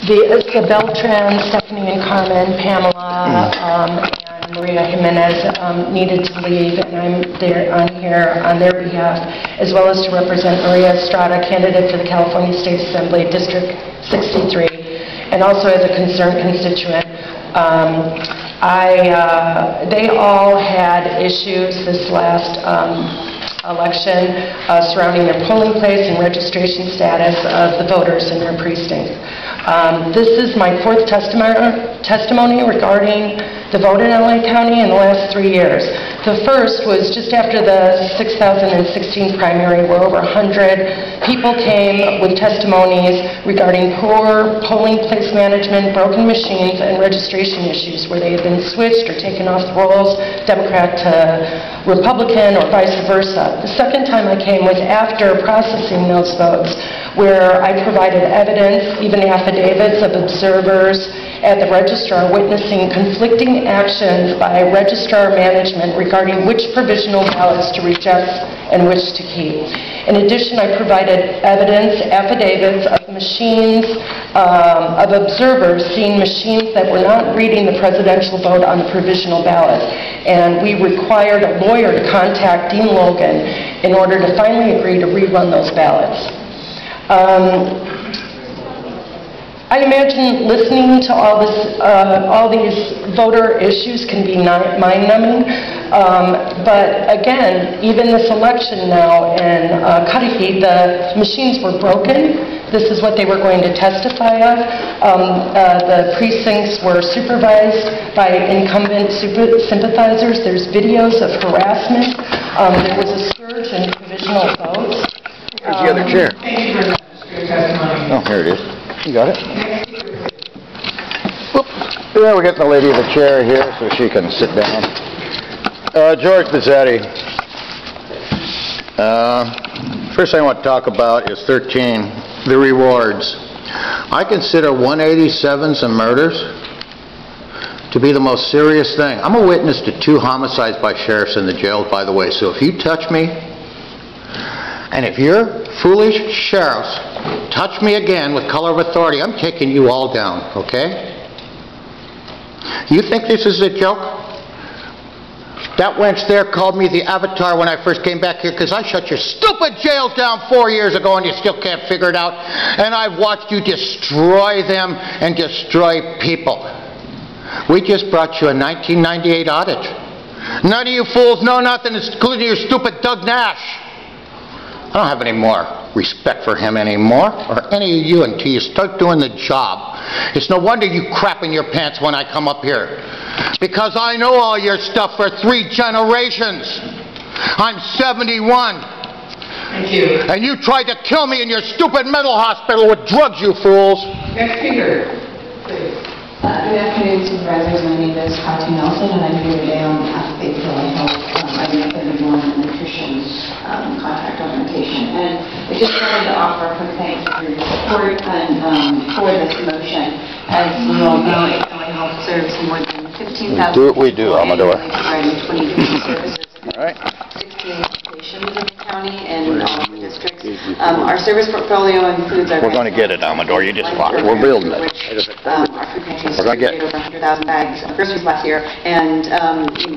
the Beltran, Stephanie and Carmen, Pamela, and Maria Jimenez needed to leave, and I'm there on their behalf, as well as to represent Maria Estrada, candidate for the California State Assembly, District 63, and also as a concerned constituent. They all had issues this last election surrounding their polling place and registration status of the voters in their precincts. This is my fourth testimony regarding the vote in LA County in the last 3 years. The first was just after the 2016 primary, where over 100 people came with testimonies regarding poor polling place management, broken machines, and registration issues where they had been switched or taken off the rolls, Democrat to Republican or vice versa. The second time I came was after processing those votes, where I provided evidence, even affidavits of observers at the registrar witnessing conflicting actions by registrar management regarding which provisional ballots to reject and which to keep. In addition, I provided evidence, affidavits of machines, of observers seeing machines that were not reading the presidential vote on the provisional ballot. And we required a lawyer to contact Dean Logan in order to finally agree to rerun those ballots. I imagine listening to all these voter issues can be mind-numbing, but again, even this election now in Cudahy, the machines were broken. This is what they were going to testify of. The precincts were supervised by incumbent sympathizers. There's videos of harassment. There was a surge in provisional votes. Here's the other chair. Thank you very much for your testimony. Oh, here it is. You got it? Whoop. Yeah, we're getting the lady of the chair here so she can sit down. George Bizzetti. First thing I want to talk about is 13, the rewards. I consider 187s and murders to be the most serious thing. I'm a witness to 2 homicides by sheriffs in the jails, by the way, so if you touch me, and if your foolish sheriffs touch me again with color of authority, I'm taking you all down, okay? You think this is a joke? That wench there called me the Avatar when I first came back here because I shut your stupid jails down 4 years ago and you still can't figure it out. And I've watched you destroy them and destroy people. We just brought you a 1998 audit. None of you fools know nothing, including your stupid Doug Nash. I don't have any more respect for him anymore, or any of you, until you start doing the job. It's no wonder you crap in your pants when I come up here. Because I know all your stuff for 3 generations. I'm 71. Thank you. And you tried to kill me in your stupid mental hospital with drugs, you fools. Next speaker, please. Good afternoon, Supervisors. My name is Kathy Nelson, and I'm here today on behalf of Faith Healing Health. I'm the everyone in the nutrition contract organization. And I just wanted to offer a quick thanks for your support and for this motion. As you all know, Faith Healing Health serves more than 15,000 We do, Amador. providing 23 services. All right. 16 locations in the county and all the districts. Our service portfolio includes our... We're going to get it, Amador. You just watch. We're building it. Our food pantries distributed over 100,000 bags of groceries last year. And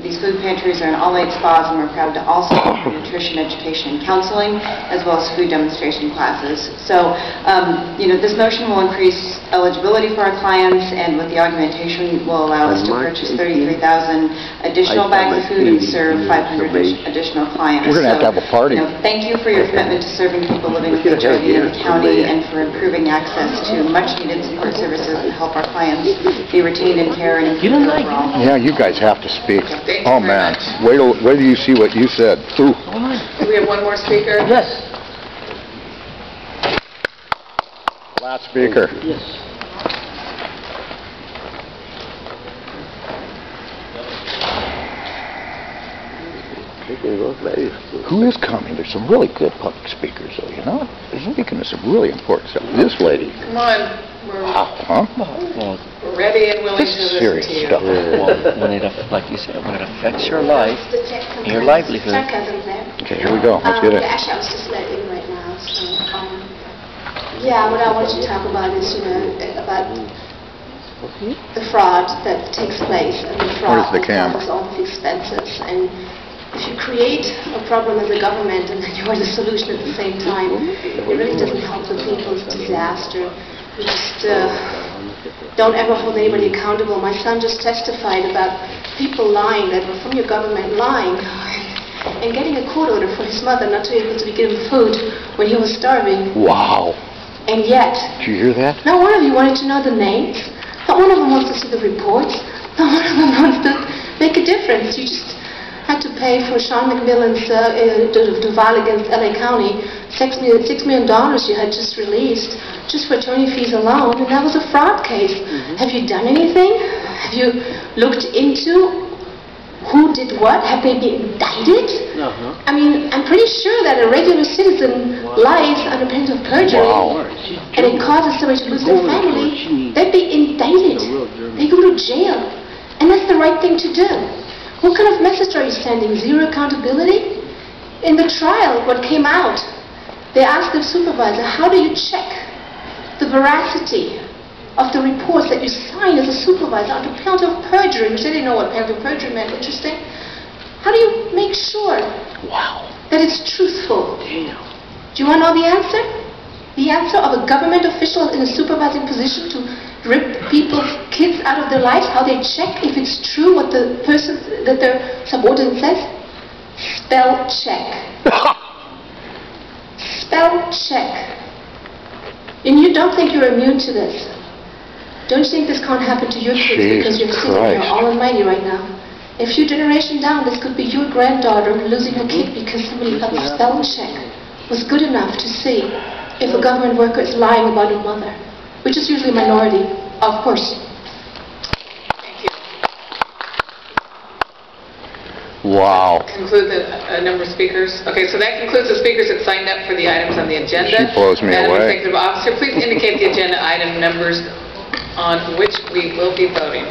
these food pantries are in all 8 spas, and we're proud to also offer nutrition education and counseling, as well as food demonstration classes. So, this motion will increase eligibility for our clients, and with the augmentation will allow us to purchase 33,000 additional bags of food and serve 500 additional clients. We're going to have a party. Thank you for your commitment to serving people living with HIV in the county and for improving access to much-needed support services that help our clients be retained in care and improved overall. Yeah, you guys have to speak. Oh, man. Wait till you see what you said. Ooh. Do we have one more speaker? Yes. Last speaker. Yes. Who is coming? There's some really good public speakers, though, you know? They're speaking to some really important stuff. This lady. Come on. We're ready and willing to This is listen serious to you. stuff. Well, when like you said, when it affects your life, your livelihood. Okay, here we go. Let's get it. Actually, I was just letting right now, so, Yeah, what I want to talk about is, about the fraud that takes place and the fraud Where's the that camera? causes all of the expenses. And if you create a problem as a government and then you are the solution at the same time, it really doesn't help the people. It's a disaster. You just don't ever hold anybody accountable. My son just testified about people lying, that were from your government, lying and getting a court order for his mother not to be able to give him food when he was starving. Wow. And yet, Did you hear that? not one of you wanted to know the names. Not one of them wants to see the reports. Not one of them wants to make a difference. You just had to pay for Sean McMillan's Duval against LA County, $6 million you had just released, just for attorney fees alone, and that was a fraud case. Have you done anything? Have you looked into who did what? Have they been indicted? I mean, I'm pretty sure that a regular citizen lies under penalty of perjury, and it causes somebody to lose their family. They'd be indicted. They go to jail. And that's the right thing to do. What kind of message are you sending? Zero accountability? In the trial, what came out, they asked the supervisor, how do you check the veracity of the reports that you sign as a supervisor under penalty of perjury, which they didn't know what penalty of perjury meant. Interesting. How do you make sure that it's truthful? Do you want to know the answer? The answer of a government official in a supervising position to rip people's kids out of their lives, how they check if it's true what the person that their subordinate says? Spell check. Spell check. And you don't think you're immune to this. Don't you think this can't happen to your kids because you're sitting here all almighty right now? A few generations down, this could be your granddaughter losing a kid because somebody thought the spell check was good enough to see if a government worker is lying about a mother, which is usually a minority, of course. Thank you. Wow. Conclude the number of speakers. Okay, so that concludes the speakers that signed up for the items on the agenda. She blows me Madam away. Executive Officer, please indicate the agenda item numbers on which we will be voting.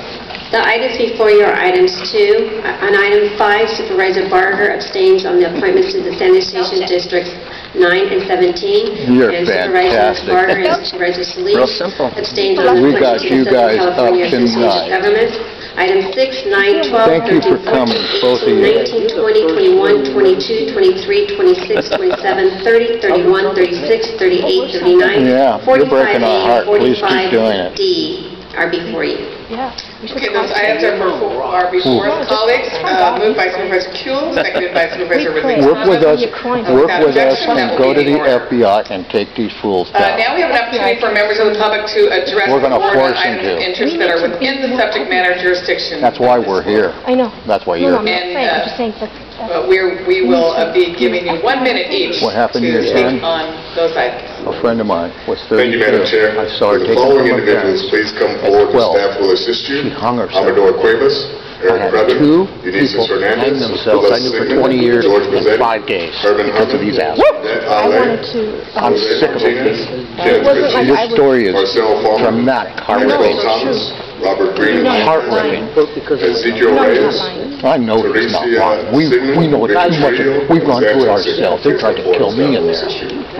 The items before you are items 2. On item 5, Supervisor Barger abstains on the appointments to the sanitation districts 9 and 17. You're and fantastic. Supervisor Barger and Supervisor Solis Real simple. abstains on the We appointments got to you the guys Southern up California Association of tonight. Governments. Item 6, 9, 12, Thank you 13, for 14, coming, both of 18, you. 19, 20, 21, 22, 23, 26, 27, 30, 31, 36, 38, 39, Yeah, you're breaking our heart. Please keep doing it. 45D are before you. Okay, those items are before us, colleagues. Moved by Supervisor Kuhl, seconded by Supervisor Ridley. Work with us and go to the FBI and take these fools down. Now we have an opportunity for members of the public to address We're the gonna board on force them items of to. interest that are within the subject matter jurisdiction. That's why we're here. I know. That's why No, you're I'm not here. afraid. I'm just saying, but... But we will be giving you 1 minute each What happened to your speak son? on those items. A friend of mine was 32. Thank you, Madam Chair. I saw her Will take the it following from her individuals parents. please come At forward, the 12. staff will assist you. She hung herself. Amador Cuevas, I Eric had Previn, 2 Eunice people hang Hernandez, themselves. I knew for 20 years and 5 days because of these assholes. I wanted to... I'm sick of it. It wasn't like I This story is Marcel Farmer, dramatic, Michael heartbreaking. Thomas, Robert Green, Heartbreaking. Ezekiel No, he's not Reyes, lying. I know it's not Teresa wrong. We know it too much. We've gone through it ourselves. They tried to kill me in there.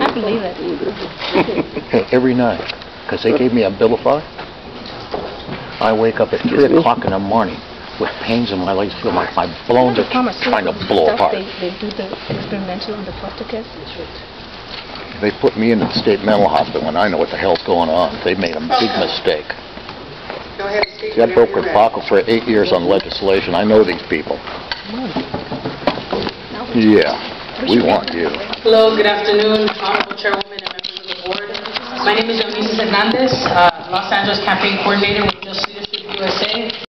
I believe it. Every night. Because they gave me a bill of fare. I wake up at 3 o'clock in the morning with pains in my legs, feel like my bones are trying to blow Stuff apart. They do the experimental on the foster kids. They put me in the state mental hospital and I know what the hell's going on. They made a big mistake. Go ahead and speak. I broke her pocket for 8 years on legislation. I know these people. Yeah, we want you. Hello, good afternoon, Honorable Chairwoman and members of the board. My name is Eunice Hernandez, Los Angeles Campaign Coordinator with